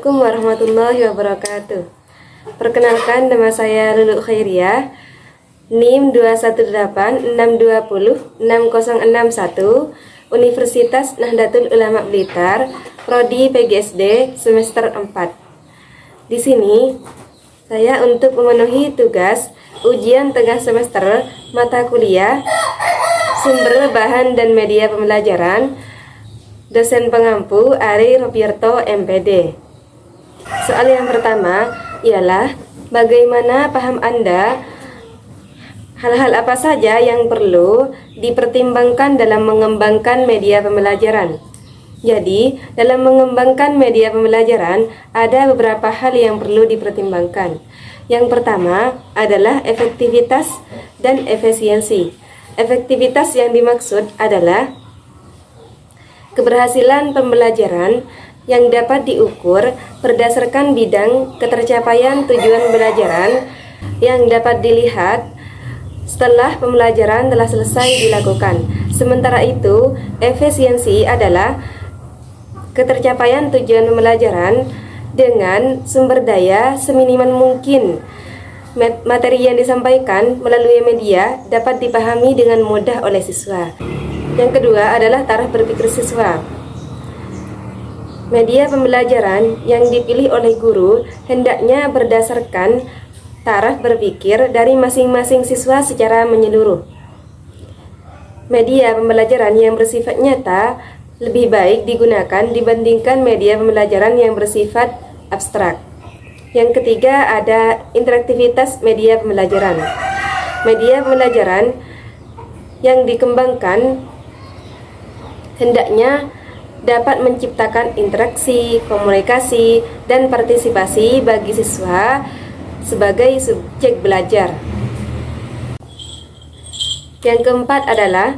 Assalamualaikum warahmatullahi wabarakatuh. Perkenalkan, nama saya Lulu Khairiyah, NIM 21862060661, Universitas Nahdlatul Ulama Blitar, Prodi PGSD semester 4. Di sini saya untuk memenuhi tugas ujian tengah semester mata kuliah Sumber Bahan dan Media Pembelajaran, dosen pengampu Ari Roberto MPD. Soal yang pertama ialah bagaimana paham Anda hal-hal apa saja yang perlu dipertimbangkan dalam mengembangkan media pembelajaran. Jadi, dalam mengembangkan media pembelajaran ada beberapa hal yang perlu dipertimbangkan. Yang pertama adalah efektivitas dan efisiensi. Efektivitas yang dimaksud adalah keberhasilan pembelajaran yang dapat diukur berdasarkan bidang ketercapaian tujuan pembelajaran yang dapat dilihat setelah pembelajaran telah selesai dilakukan. Sementara itu, efisiensi adalah ketercapaian tujuan pembelajaran dengan sumber daya seminimal mungkin. Materi yang disampaikan melalui media dapat dipahami dengan mudah oleh siswa. Yang kedua adalah taraf berpikir siswa. Media pembelajaran yang dipilih oleh guru hendaknya berdasarkan taraf berpikir dari masing-masing siswa secara menyeluruh. Media pembelajaran yang bersifat nyata lebih baik digunakan dibandingkan media pembelajaran yang bersifat abstrak. Yang ketiga ada interaktivitas media pembelajaran. Media pembelajaran yang dikembangkan hendaknya dapat menciptakan interaksi, komunikasi, dan partisipasi bagi siswa sebagai subjek belajar. Yang keempat adalah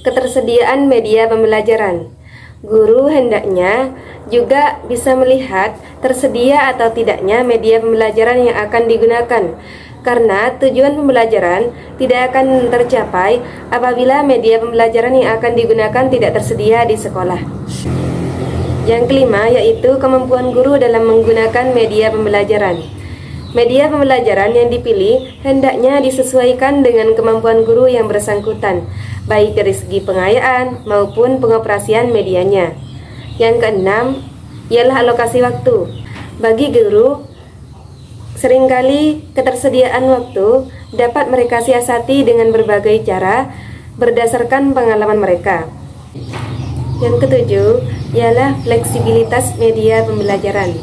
ketersediaan media pembelajaran. Guru hendaknya juga bisa melihat tersedia atau tidaknya media pembelajaran yang akan digunakan, karena tujuan pembelajaran tidak akan tercapai apabila media pembelajaran yang akan digunakan tidak tersedia di sekolah. Yang kelima yaitu kemampuan guru dalam menggunakan media pembelajaran. Media pembelajaran yang dipilih hendaknya disesuaikan dengan kemampuan guru yang bersangkutan, baik dari segi pengayaan maupun pengoperasian medianya. Yang keenam ialah alokasi waktu. Bagi guru, seringkali ketersediaan waktu dapat mereka siasati dengan berbagai cara berdasarkan pengalaman mereka. Yang ketujuh ialah fleksibilitas media pembelajaran.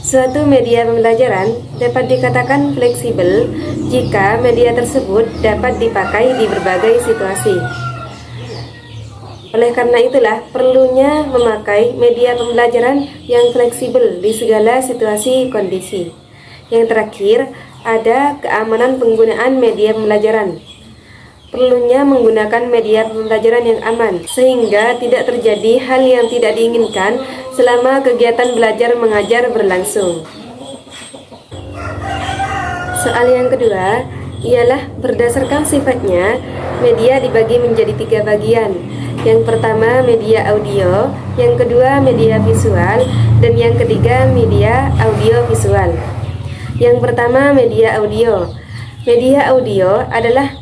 Suatu media pembelajaran dapat dikatakan fleksibel jika media tersebut dapat dipakai di berbagai situasi. Oleh karena itulah perlunya memakai media pembelajaran yang fleksibel di segala situasi kondisi. Yang terakhir, ada keamanan penggunaan media pembelajaran. Perlunya menggunakan media pembelajaran yang aman, sehingga tidak terjadi hal yang tidak diinginkan selama kegiatan belajar mengajar berlangsung. Soal yang kedua ialah berdasarkan sifatnya, media dibagi menjadi 3 bagian. Yang pertama media audio, yang kedua media visual, dan yang ketiga media audio visual. Yang pertama media audio. Media audio adalah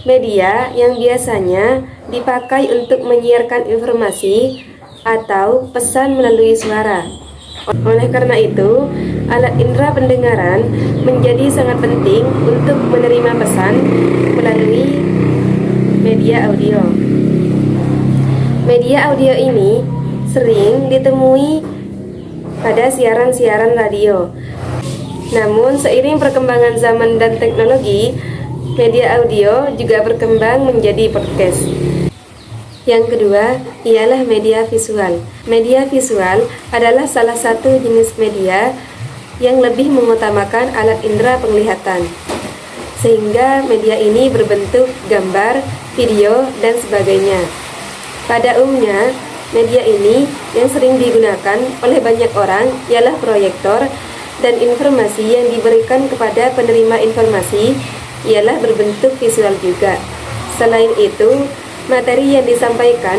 media yang biasanya dipakai untuk menyiarkan informasi atau pesan melalui suara. Oleh karena itu, alat indera pendengaran menjadi sangat penting untuk menerima pesan melalui media audio. Media audio ini sering ditemui pada siaran-siaran radio. Namun, seiring perkembangan zaman dan teknologi, media audio juga berkembang menjadi podcast. Yang kedua ialah media visual. Media visual adalah salah satu jenis media yang lebih mengutamakan alat indera penglihatan, sehingga media ini berbentuk gambar, video, dan sebagainya. Pada umumnya, media ini yang sering digunakan oleh banyak orang ialah proyektor, dan informasi yang diberikan kepada penerima informasi ialah berbentuk visual juga. Selain itu, materi yang disampaikan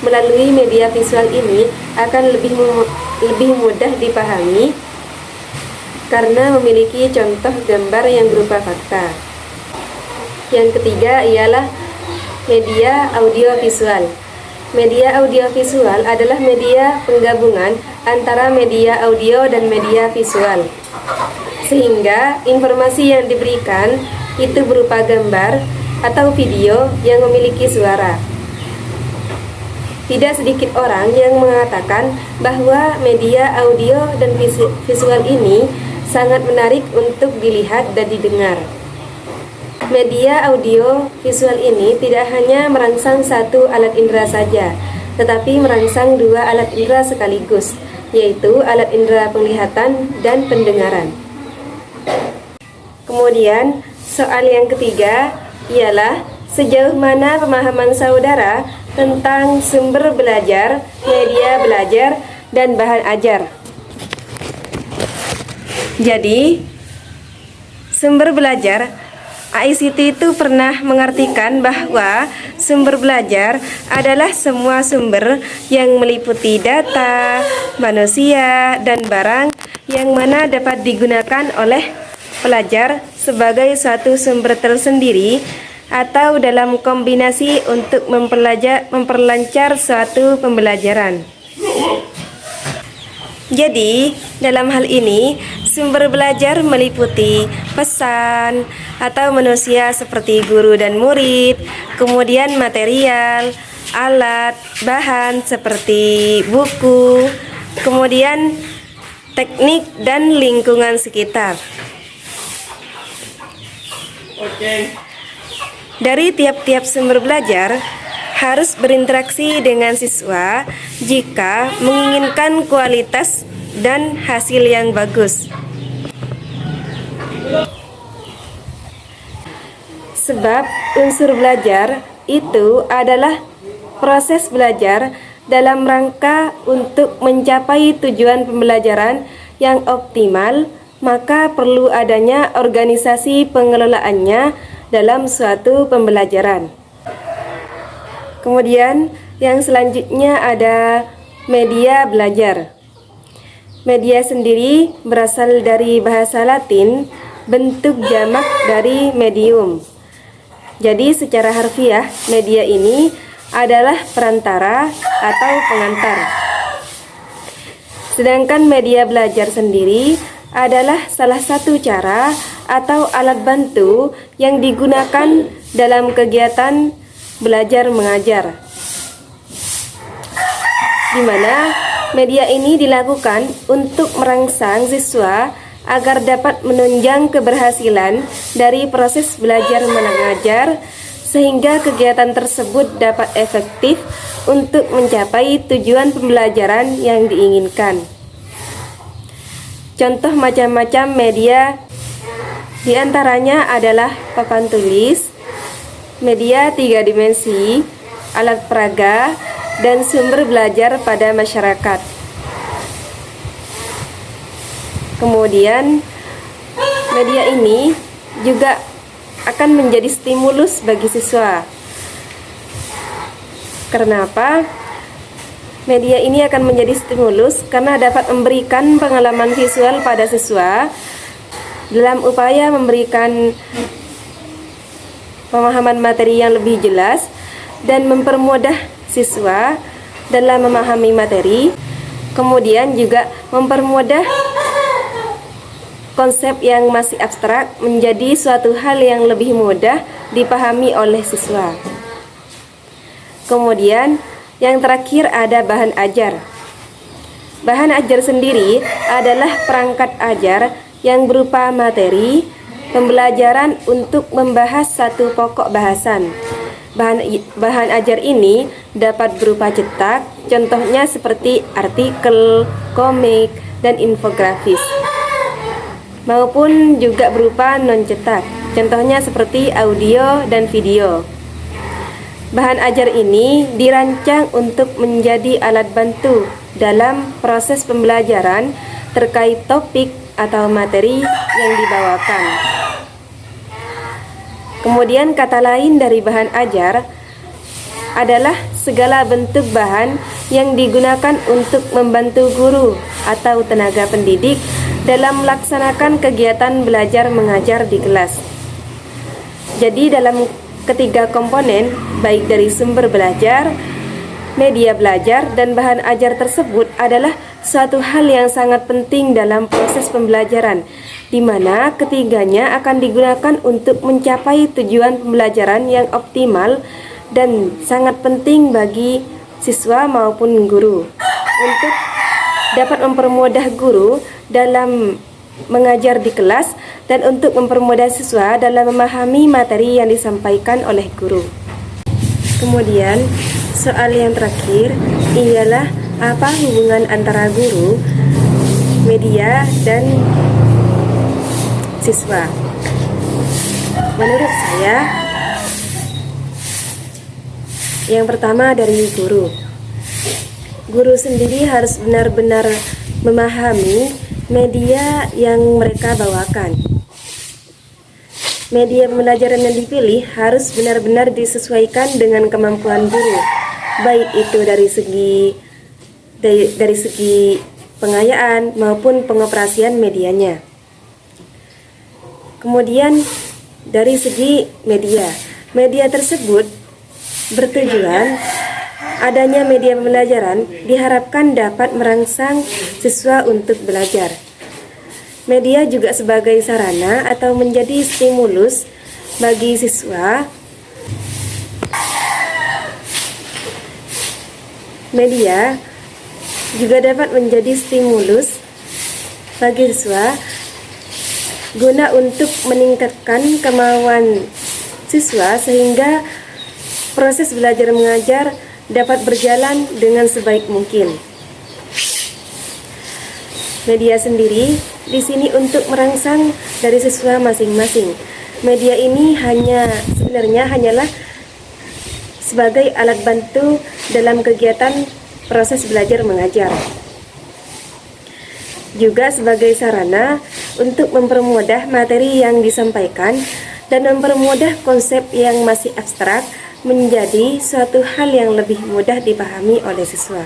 melalui media visual ini akan lebih mudah dipahami karena memiliki contoh gambar yang berupa fakta. Yang ketiga ialah media audiovisual. Media audiovisual adalah media penggabungan antara media audio dan media visual, sehingga informasi yang diberikan itu berupa gambar atau video yang memiliki suara. Tidak sedikit orang yang mengatakan bahwa media audio dan visual ini sangat menarik untuk dilihat dan didengar. Media audio visual ini tidak hanya merangsang satu alat indera saja, tetapi merangsang dua alat indera sekaligus, yaitu alat indera penglihatan dan pendengaran. Kemudian, soal yang ketiga ialah sejauh mana pemahaman saudara tentang sumber belajar, media belajar, dan bahan ajar. Jadi, sumber belajar ICT itu pernah mengartikan bahwa sumber belajar adalah semua sumber yang meliputi data, manusia, dan barang yang mana dapat digunakan oleh pelajar sebagai suatu sumber tersendiri atau dalam kombinasi untuk memperlancar suatu pembelajaran. Jadi, dalam hal ini, sumber belajar meliputi pesan atau manusia seperti guru dan murid, kemudian material, alat, bahan seperti buku, kemudian teknik dan lingkungan sekitar. Dari tiap-tiap sumber belajar harus berinteraksi dengan siswa jika menginginkan kualitas dan hasil yang bagus. Sebab unsur belajar itu adalah proses belajar dalam rangka untuk mencapai tujuan pembelajaran yang optimal, maka perlu adanya organisasi pengelolaannya dalam suatu pembelajaran. Kemudian yang selanjutnya ada media belajar. Media sendiri berasal dari bahasa Latin, bentuk jamak dari medium. Jadi secara harfiah media ini adalah perantara atau pengantar. Sedangkan media belajar sendiri adalah salah satu cara atau alat bantu yang digunakan dalam kegiatan belajar mengajar, di mana media ini dilakukan untuk merangsang siswa agar dapat menunjang keberhasilan dari proses belajar mengajar, sehingga kegiatan tersebut dapat efektif untuk mencapai tujuan pembelajaran yang diinginkan. Contoh macam-macam media diantaranya adalah papan tulis, media 3 dimensi, alat peraga, dan sumber belajar pada masyarakat. Kemudian, media ini juga akan menjadi stimulus bagi siswa. Kenapa? Media ini akan menjadi stimulus karena dapat memberikan pengalaman visual pada siswa dalam upaya memberikan pemahaman materi yang lebih jelas dan mempermudah siswa dalam memahami materi, kemudian juga mempermudah konsep yang masih abstrak menjadi suatu hal yang lebih mudah dipahami oleh siswa. Kemudian yang terakhir ada bahan ajar. Bahan ajar sendiri adalah perangkat ajar yang berupa materi pembelajaran untuk membahas satu pokok bahasan. Bahan ajar ini dapat berupa cetak, contohnya seperti artikel, komik, dan infografis, maupun juga berupa non-cetak, contohnya seperti audio dan video. Bahan ajar ini dirancang untuk menjadi alat bantu dalam proses pembelajaran terkait topik atau materi yang dibawakan. Kemudian kata lain dari bahan ajar adalah segala bentuk bahan yang digunakan untuk membantu guru atau tenaga pendidik dalam melaksanakan kegiatan belajar mengajar di kelas. Jadi dalam ketiga komponen, baik dari sumber belajar, media belajar, dan bahan ajar tersebut adalah suatu hal yang sangat penting dalam proses pembelajaran, di mana ketiganya akan digunakan untuk mencapai tujuan pembelajaran yang optimal dan sangat penting bagi siswa maupun guru untuk dapat mempermudah guru dalam mengajar di kelas dan untuk mempermudah siswa dalam memahami materi yang disampaikan oleh guru. Kemudian soal yang terakhir ialah apa hubungan antara guru, media, dan siswa. Menurut saya, yang pertama dari guru. Guru sendiri harus benar-benar memahami media yang mereka bawakan. Media pembelajaran yang dipilih harus benar-benar disesuaikan dengan kemampuan guru, baik itu dari segi pengayaan maupun pengoperasian medianya. Kemudian dari segi media tersebut bertujuan adanya media pembelajaran diharapkan dapat merangsang siswa untuk belajar. Media juga sebagai sarana atau menjadi stimulus bagi siswa. Media juga dapat menjadi stimulus bagi siswa guna untuk meningkatkan kemauan siswa sehingga proses belajar mengajar dapat berjalan dengan sebaik mungkin. Media sendiri di sini untuk merangsang dari siswa masing-masing. Media ini sebenarnya hanyalah sebagai alat bantu dalam kegiatan proses belajar mengajar. Juga sebagai sarana untuk mempermudah materi yang disampaikan dan mempermudah konsep yang masih abstrak menjadi suatu hal yang lebih mudah dipahami oleh siswa.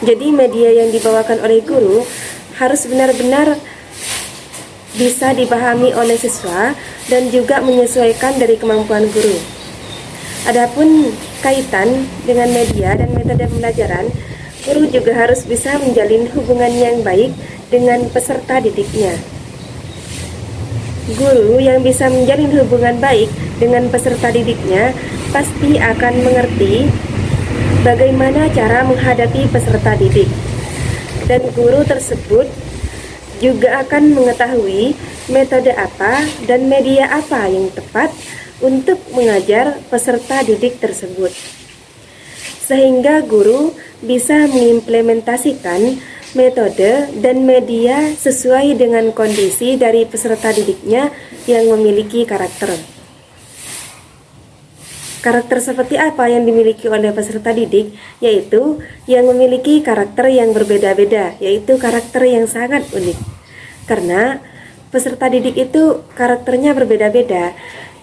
Jadi media yang dibawakan oleh guru harus benar-benar bisa dipahami oleh siswa dan juga menyesuaikan dari kemampuan guru. Adapun kaitan dengan media dan metode pembelajaran, guru juga harus bisa menjalin hubungan yang baik dengan peserta didiknya. Guru yang bisa menjalin hubungan baik dengan peserta didiknya pasti akan mengerti bagaimana cara menghadapi peserta didik. Dan guru tersebut juga akan mengetahui metode apa dan media apa yang tepat untuk mengajar peserta didik tersebut. Sehingga guru bisa mengimplementasikan metode dan media sesuai dengan kondisi dari peserta didiknya yang memiliki karakter. Karakter seperti apa yang dimiliki oleh peserta didik? Yaitu yang memiliki karakter yang berbeda-beda, yaitu karakter yang sangat unik. Karena peserta didik itu karakternya berbeda-beda.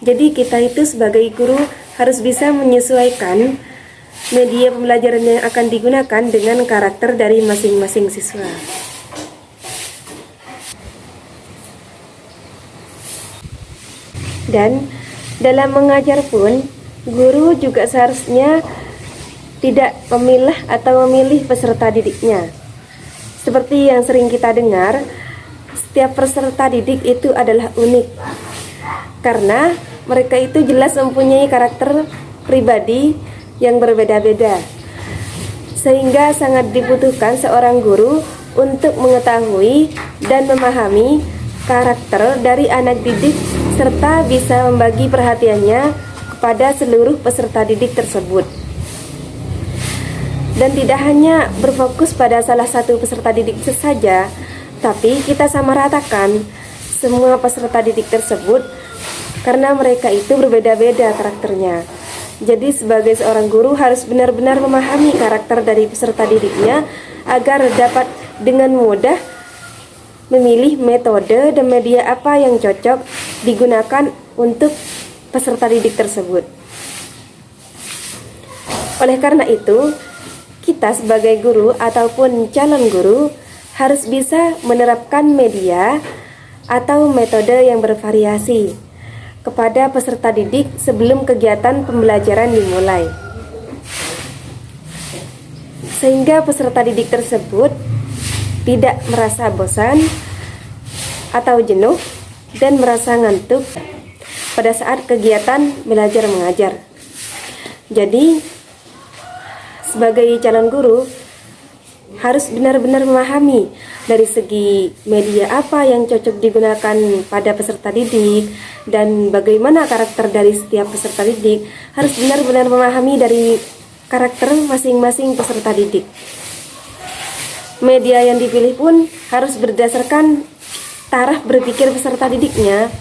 Jadi kita itu sebagai guru harus bisa menyesuaikan media pembelajaran yang akan digunakan dengan karakter dari masing-masing siswa. Dan dalam mengajar pun, guru juga seharusnya tidak memilah atau memilih peserta didiknya. Seperti yang sering kita dengar, setiap peserta didik itu adalah unik. Karena mereka itu jelas mempunyai karakter pribadi yang berbeda-beda, sehingga sangat dibutuhkan seorang guru untuk mengetahui dan memahami karakter dari anak didik serta bisa membagi perhatiannya kepada seluruh peserta didik tersebut. Dan tidak hanya berfokus pada salah satu peserta didik saja, tapi kita samaratakan semua peserta didik tersebut karena mereka itu berbeda-beda karakternya. Jadi sebagai seorang guru harus benar-benar memahami karakter dari peserta didiknya agar dapat dengan mudah memilih metode dan media apa yang cocok digunakan untuk peserta didik tersebut. Oleh karena itu, kita sebagai guru ataupun calon guru harus bisa menerapkan media atau metode yang bervariasi kepada peserta didik sebelum kegiatan pembelajaran dimulai, sehingga peserta didik tersebut tidak merasa bosan atau jenuh dan merasa ngantuk pada saat kegiatan belajar mengajar. Jadi, sebagai calon guru harus benar-benar memahami dari segi media apa yang cocok digunakan pada peserta didik dan bagaimana karakter dari setiap peserta didik. Harus benar-benar memahami dari karakter masing-masing peserta didik. Media yang dipilih pun harus berdasarkan taraf berpikir peserta didiknya.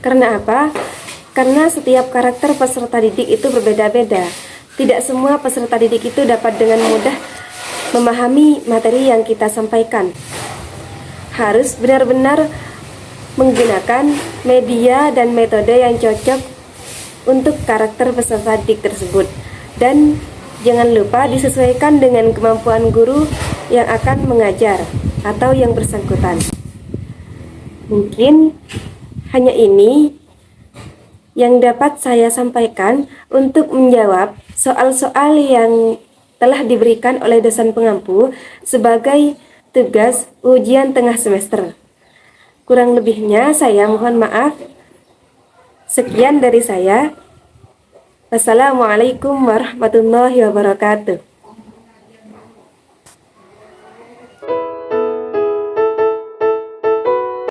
Karena apa? Karena setiap karakter peserta didik itu berbeda-beda. Tidak semua peserta didik itu dapat dengan mudah memahami materi yang kita sampaikan. Harus benar-benar menggunakan media dan metode yang cocok untuk karakter peserta didik tersebut. Dan jangan lupa disesuaikan dengan kemampuan guru yang akan mengajar atau yang bersangkutan. Mungkin hanya ini yang dapat saya sampaikan untuk menjawab soal-soal yang telah diberikan oleh dosen pengampu sebagai tugas ujian tengah semester. Kurang lebihnya saya mohon maaf. Sekian dari saya. Wassalamualaikum warahmatullahi wabarakatuh.